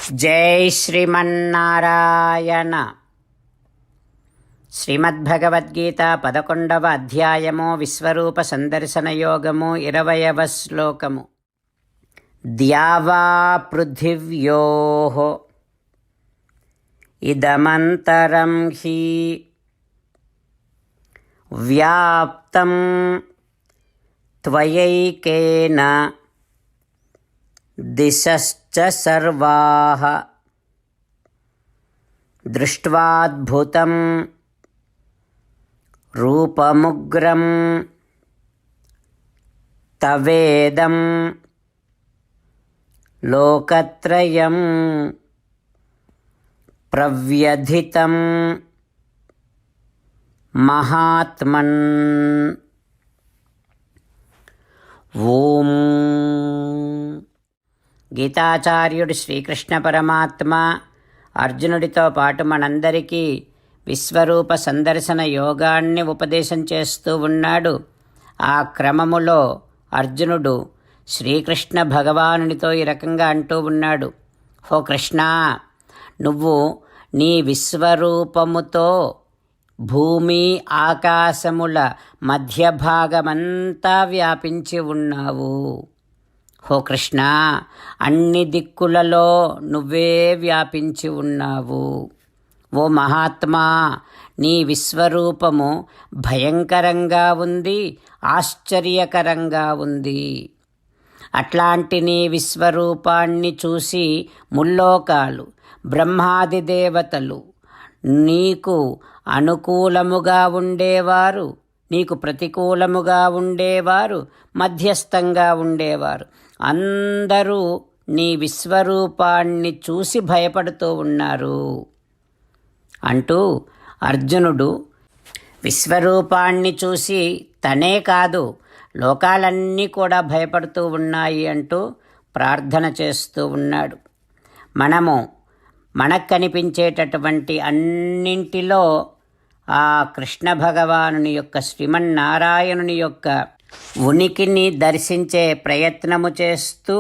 జై శ్రీమన్నారాయణ. శ్రీమద్భగవద్గీత 11వ అధ్యాయము విశ్వరూప సందర్శన యోగము 20వ శ్లోకము. ద్యావా పృథివ్యోః ఇదమంతరం హి వ్యాప్తం త్వయైకేన దిశశ్చ సర్వాః దృష్ట్వాద్భుతం రూపముగ్రం తవేదం లోకత్రయం ప్రవ్యధితం మహాత్మన్. ఓం. గీతాచార్యుడు శ్రీకృష్ణ పరమాత్మ అర్జునుడితో పాటు మనందరికీ విశ్వరూప సందర్శన యోగాన్ని ఉపదేశం చేస్తూ ఉన్నాడు. ఆ క్రమములో అర్జునుడు శ్రీకృష్ణ భగవానునితో ఈ రకంగా అంటూ ఉన్నాడు. హో కృష్ణ, నువ్వు నీ విశ్వరూపముతో భూమి ఆకాశముల మధ్య భాగమంతా వ్యాపించి ఉన్నావు. హో కృష్ణ, అన్ని దిక్కులలో నువ్వే వ్యాపించి ఉన్నావు. ఓ మహాత్మా, నీ విశ్వరూపము భయంకరంగా ఉంది, ఆశ్చర్యకరంగా ఉంది. అట్లాంటి నీ విశ్వరూపాన్ని చూసి ముల్లోకాలు, బ్రహ్మాది దేవతలు, నీకు అనుకూలముగా ఉండేవారు, నీకు ప్రతికూలముగా ఉండేవారు, మధ్యస్థంగా ఉండేవారు, అందరూ నీ విశ్వరూపాన్ని చూసి భయపడుతూ ఉన్నారు అంటూ అర్జునుడు విశ్వరూపాన్ని చూసి తనే కాదు లోకాలన్నీ కూడా భయపడుతూ ఉన్నాయి అంటూ ప్రార్థన చేస్తూ ఉన్నాడు. మనకు కనిపించేటటువంటి అన్నింటిలో ఆ కృష్ణ భగవానుని యొక్క, శ్రీమన్నారాయణుని యొక్క ఉనికిని దర్శించే ప్రయత్నము చేస్తూ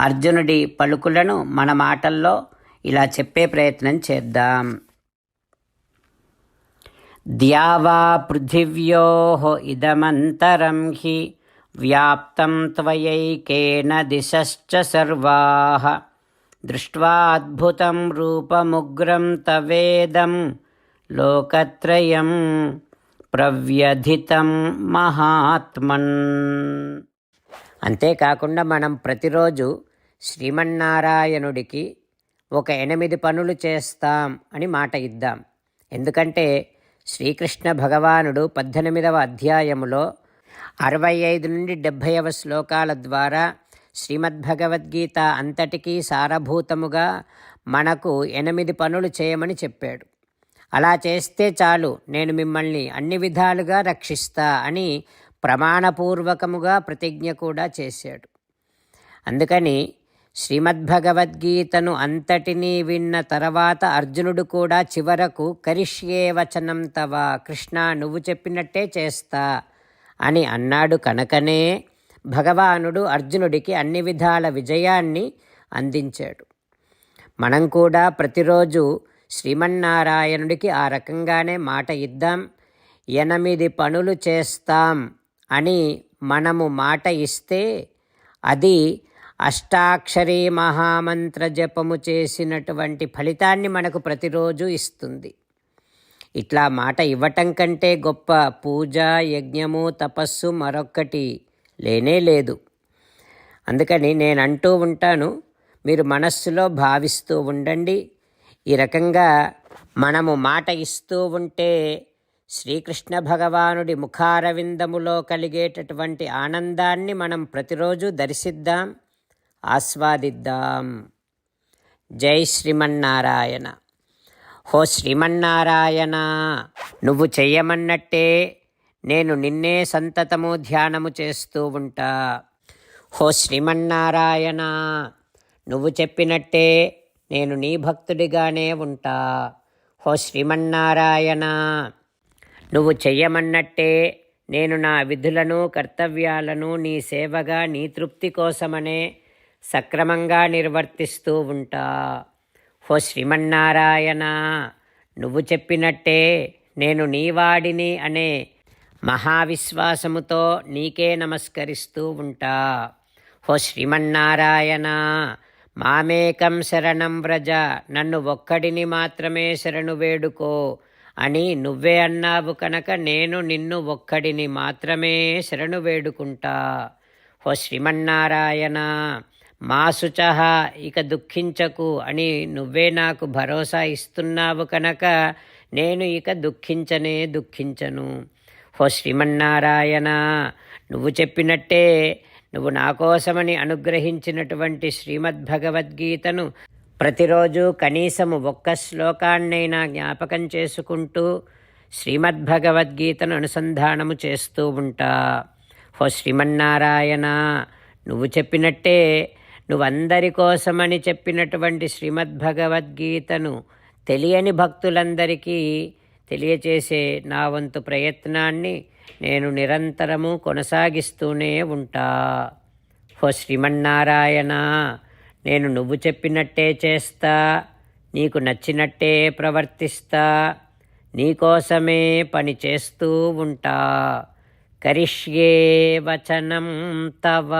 అర్జునుడి పలుకులను మన మాటల్లో ఇలా చెప్పే ప్రయత్నం చేద్దాం. ద్యావా పృథివ్యోః ఇదమంతరం హి వ్యాప్తం త్వయైకేన దిశశ్చ సర్వాః దృష్ట్వాద్భుతం రూపముగ్రం తవేదం లోకత్రయం ప్రవ్యధితం మహాత్మన్. అంతేకాకుండా మనం ప్రతిరోజు శ్రీమన్నారాయణుడికి ఒక 8 పనులు చేస్తాం అని మాట ఇద్దాం. ఎందుకంటే శ్రీకృష్ణ భగవానుడు 18వ అధ్యాయములో 65 నుండి 70వ శ్లోకాల ద్వారా శ్రీమద్భగవద్గీత అంతటికీ సారభూతముగా మనకు 8 పనులు చేయమని చెప్పాడు. అలా చేస్తే చాలు, నేను మిమ్మల్ని అన్ని విధాలుగా రక్షిస్తా అని ప్రమాణపూర్వకముగా ప్రతిజ్ఞ కూడా చేశాడు. అందుకని శ్రీమద్భగవద్గీతను అంతటినీ విన్న తర్వాత అర్జునుడు కూడా చివరకు కరిష్యే వచనం తవ, కృష్ణ నువ్వు చెప్పినట్టే చేస్తా అని అన్నాడు. కనుకనే భగవానుడు అర్జునుడికి అన్ని విధాల విజయాన్ని అందించాడు. మనం కూడా ప్రతిరోజు శ్రీమన్నారాయణుడికి ఆ రకంగానే మాట ఇద్దాం. 8 పనులు చేస్తాం అని మనము మాట ఇస్తే అది అష్టాక్షరీ మహామంత్ర జపము చేసినటువంటి ఫలితాన్ని మనకు ప్రతిరోజు ఇస్తుంది. ఇట్లా మాట ఇవ్వటం కంటే గొప్ప పూజ, యజ్ఞము, తపస్సు మరొక్కటి లేనే లేదు. అందుకని నేను అంటూ ఉంటాను, మీరు మనస్సులో భావిస్తూ ఉండండి. ఈ రకంగా మనము మాట ఇస్తూ ఉంటే శ్రీకృష్ణ భగవానుడి ముఖారవిందములో కలిగేటటువంటి ఆనందాన్ని మనం ప్రతిరోజు దర్శిద్దాం, ఆస్వాదిద్దాం. జై శ్రీమన్నారాయణ. హో శ్రీమన్నారాయణ, నువ్వు చెయ్యమన్నట్టే నేను నిన్నే సంతతము ధ్యానము చేస్తూ ఉంటా. హో శ్రీమన్నారాయణ, నువ్వు చెప్పినట్టే నేను నీ భక్తుడిగానే ఉంటా. హో శ్రీమన్నారాయణ, నువ్వు చెయ్యమన్నట్టే నేను నా విధులను కర్తవ్యాలను నీ సేవగా నీ తృప్తి కోసమనే సక్రమంగా నిర్వర్తిస్తూ ఉంటా. ఓ శ్రీమన్నారాయణ, నువ్వు చెప్పినట్టే నేను నీవాడిని అనే మహావిశ్వాసముతో నీకే నమస్కరిస్తూ ఉంటా. ఓ శ్రీమన్నారాయణ, మామేకం శరణం వ్రజ, నన్ను ఒక్కడిని మాత్రమే శరణు వేడుకో అని నువ్వే అన్నావు కనుక నేను నిన్ను ఒక్కడిని మాత్రమే శరణు వేడుకుంటా. ఓ శ్రీమన్నారాయణ, మా శుచః, ఇక దుఃఖించకు అని నువ్వే నాకు భరోసా ఇస్తున్నావు కనుక నేను ఇక దుఃఖించను. ఓ శ్రీమన్నారాయణ, నువ్వు చెప్పినట్టే నువ్వు నా కోసమని అనుగ్రహించినటువంటి శ్రీమద్భగవద్గీతను ప్రతిరోజు కనీసము ఒక్క శ్లోకాన్నైనా జ్ఞాపకం చేసుకుంటూ శ్రీమద్భగవద్గీతను అనుసంధానము చేస్తూ ఉంటా. ఓ శ్రీమన్నారాయణ, నువ్వు చెప్పినట్టే నువ్వందరి కోసమని చెప్పినటువంటి శ్రీమద్భగవద్గీతను తెలియని భక్తులందరికీ తెలియచేసే నా వంతు ప్రయత్నాన్ని నేను నిరంతరము కొనసాగిస్తూనే ఉంటా. ఓ శ్రీమన్నారాయణ, నేను నువ్వు చెప్పినట్టే చేస్తా, నీకు నచ్చినట్టే ప్రవర్తిస్తా, నీకోసమే పని చేస్తూ ఉంటా. కరిష్యే వచనం తవ.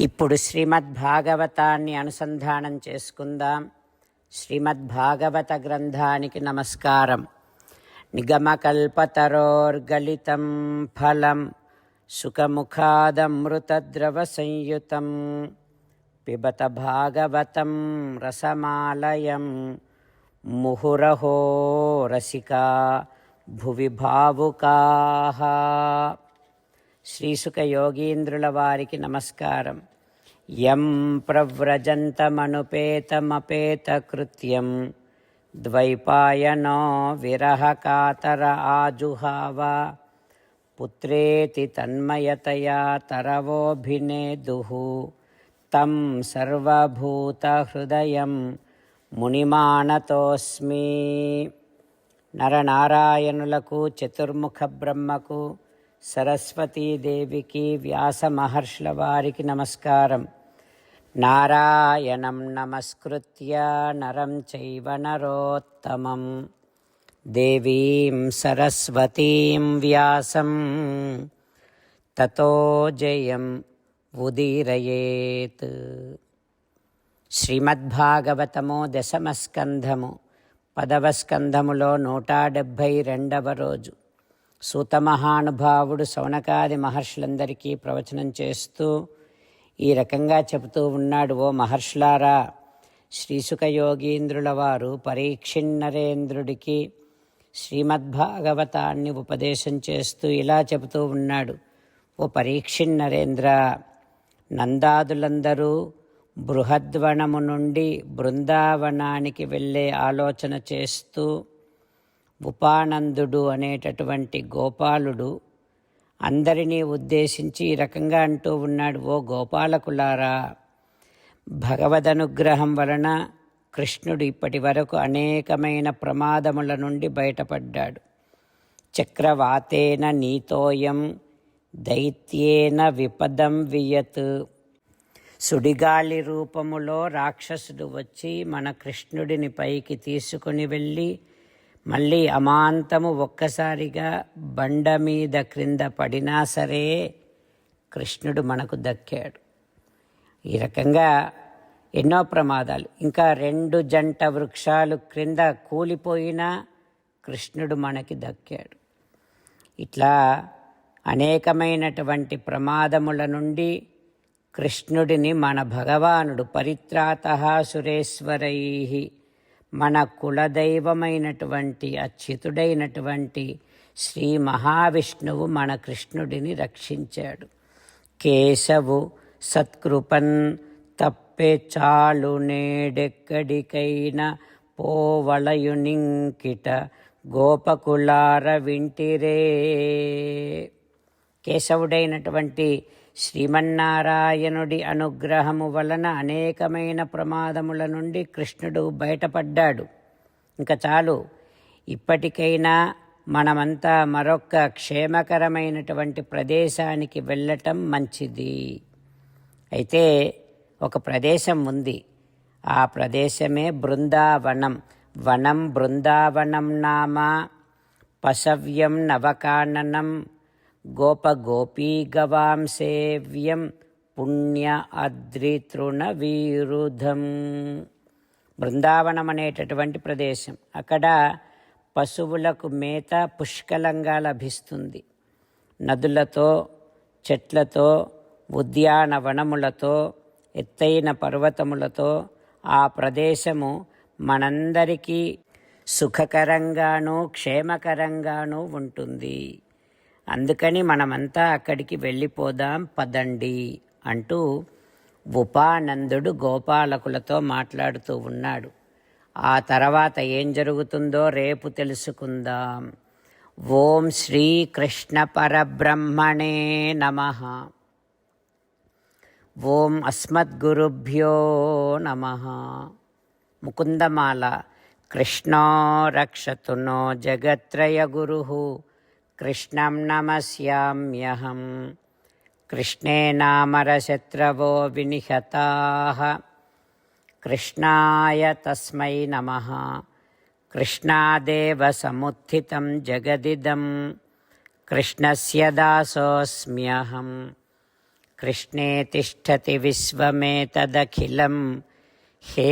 ఇప్పుడు శ్రీమద్భాగవతాన్ని అనుసంధానం చేసుకుందాం. శ్రీమద్భాగవత గ్రంథానికి నమస్కారం. నిగమకల్పతరోర్గలితం ఫలం సుఖముఖాదమృతద్రవ సంయుతం పిబత భాగవతం రసమాలయం ముహురహో రసికా భువి భావుకాః. శ్రీసుఖ యోగీంద్రుల వారికి నమస్కారం. యం ప్రవ్రజంతమనుపేతమపేతకృత్యం ద్వైపాయనో విరహకాతర ఆజుహావ పుత్రేతి తన్మయతయా తరవోభినేదుః తం సర్వభూతహృదయం మునిమానతోస్మి. నరనారాయణులకు, చతుర్ముఖ బ్రహ్మకు, సరస్వతీదేవికి, వ్యాస మహర్షుల వారికి నమస్కారం. నారాయణం నమస్కృత్య నరం చైవ నరోత్తమం దేవీం సరస్వతీం వ్యాసం తతో జయం ఉదీరయేత్. శ్రీమద్భాగవతము దశమస్కంధము, 10వ స్కంధములో 172వ రోజు. సూతమహానుభావుడు శౌనకాది మహర్షులందరికీ ప్రవచనం చేస్తూ ఈ రకంగా చెబుతూ ఉన్నాడు. ఓ మహర్షులారా, శ్రీసుఖ యోగీంద్రుల వారు పరీక్షిన్నరేంద్రుడికి శ్రీమద్భాగవతాన్ని ఉపదేశం చేస్తూ ఇలా చెబుతూ ఉన్నాడు. ఓ పరీక్షిన్నరేంద్ర, నందాదులందరూ బృహద్వనము నుండి బృందావనానికి వెళ్ళే ఆలోచన చేస్తూ ఉపానందుడు అనేటటువంటి గోపాలుడు అందరినీ ఉద్దేశించి ఈ రకంగా అంటూ ఉన్నాడు. ఓ గోపాలకులారా, భగవదనుగ్రహం వలన కృష్ణుడు ఇప్పటి వరకు అనేకమైన ప్రమాదముల నుండి బయటపడ్డాడు. చక్రవాతేన నీతోయం దైత్యేన విపదం వియత్. సుడిగాలి రూపములో రాక్షసుడు వచ్చి మన కృష్ణుడిని పైకి తీసుకుని వెళ్ళి మళ్ళీ అమాంతము ఒక్కసారిగా బండ మీద క్రింద పడినా సరే కృష్ణుడు మనకు దక్కాడు. ఈ రకంగా ఎన్నో ప్రమాదాలు, ఇంకా 2 జంట వృక్షాలు క్రింద కూలిపోయినా కృష్ణుడు మనకి దక్కాడు. ఇట్లా అనేకమైనటువంటి ప్రమాదముల నుండి కృష్ణుడిని మన భగవానుడు పరిత్రాతః సురేశ్వరైః, మన కులదైవమైనటువంటి అచ్యుతుడైనటువంటి శ్రీ మహావిష్ణువు మన కృష్ణుడిని రక్షించాడు. కేశవు సత్కృపన్ తప్పే చాలు నేడెక్కడికైనా పోవళయునింకిట గోపకులార వింటిరే. కేశవుడైనటువంటి శ్రీమన్నారాయణుడి అనుగ్రహము వలన అనేకమైన ప్రమాదముల నుండి కృష్ణుడు బయటపడ్డాడు. ఇంకా చాలు, ఇప్పటికైనా మనమంతా మరొక క్షేమకరమైనటువంటి ప్రదేశానికి వెళ్ళటం మంచిది. అయితే ఒక ప్రదేశం ఉంది. ఆ ప్రదేశమే బృందావనం. వనం బృందావనం నామ పశవ్యం నవకాననం గోపగోపీగవాం సేవ్యం పుణ్య అద్రితృణ వీరుధం. బృందావనం అనేటటువంటి ప్రదేశం. అక్కడ పశువులకు మేత పుష్కలంగా లభిస్తుంది. నదులతో, చెట్లతో, ఉద్యానవనములతో, ఎత్తైన పర్వతములతో ఆ ప్రదేశము మనందరికీ సుఖకరంగానూ క్షేమకరంగానూ ఉంటుంది. అందుకని మనమంతా అక్కడికి వెళ్ళిపోదాం పదండి అంటూ ఉపానందుడు గోపాలకులతో మాట్లాడుతూ ఉన్నాడు. ఆ తర్వాత ఏం జరుగుతుందో రేపు తెలుసుకుందాం. ఓం శ్రీకృష్ణ పరబ్రహ్మణే నమః. ఓం అస్మద్గురుభ్యో నమః. ముకుందమాల. కృష్ణో రక్షతు నో జగత్రయగురుః కృష్ణం నమస్యామ్యహం. కృష్ణేనామరశత్రవో వినిహతాః కృష్ణాయ తస్మై నమః. కృష్ణాదేవ సముత్థితం జగదిదం కృష్ణస్య దాసోऽస్మ్యహం. కృష్ణే తిష్టతి విశ్వమేతదఖిలం హే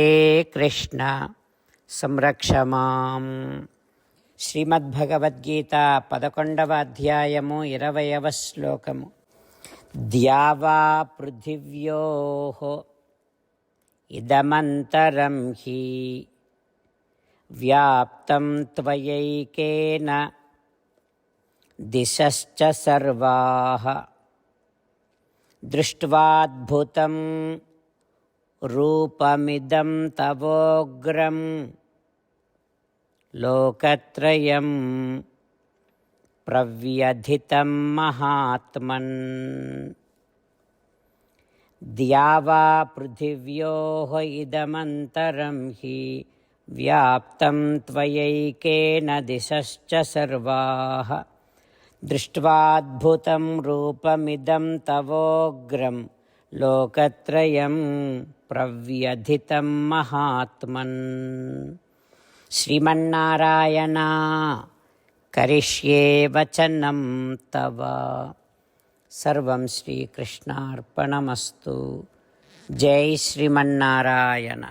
కృష్ణ సంరక్ష మాం. శ్రీమద్భగవద్గీత 11వ అధ్యాయము 20వ శ్లోకము. ద్యావా పృథివ్యోః ఇదమంతరం హి వ్యాప్తం త్వయైకేన దిశశ్చ సర్వాః దృష్ట్వాద్భుతం రూపమిదం తవోగ్రం లోకత్రయం ప్రవ్యధితం మహాత్మన్. ద్యావా పృథివ్యోః ఇదమంతరం హి వ్యాప్తం త్వయైకేన దిశశ్చ సర్వాః దృష్ట్వాద్భుతం రూపమిదం తవోగ్రం లోకత్రయం ప్రవ్యధితం మహాత్మన్. శ్రీమన్నారాయణ కరిష్యే వచనం తవ. సర్వం శ్రీకృష్ణార్పణమస్తు. జై శ్రీమన్నారాయణ.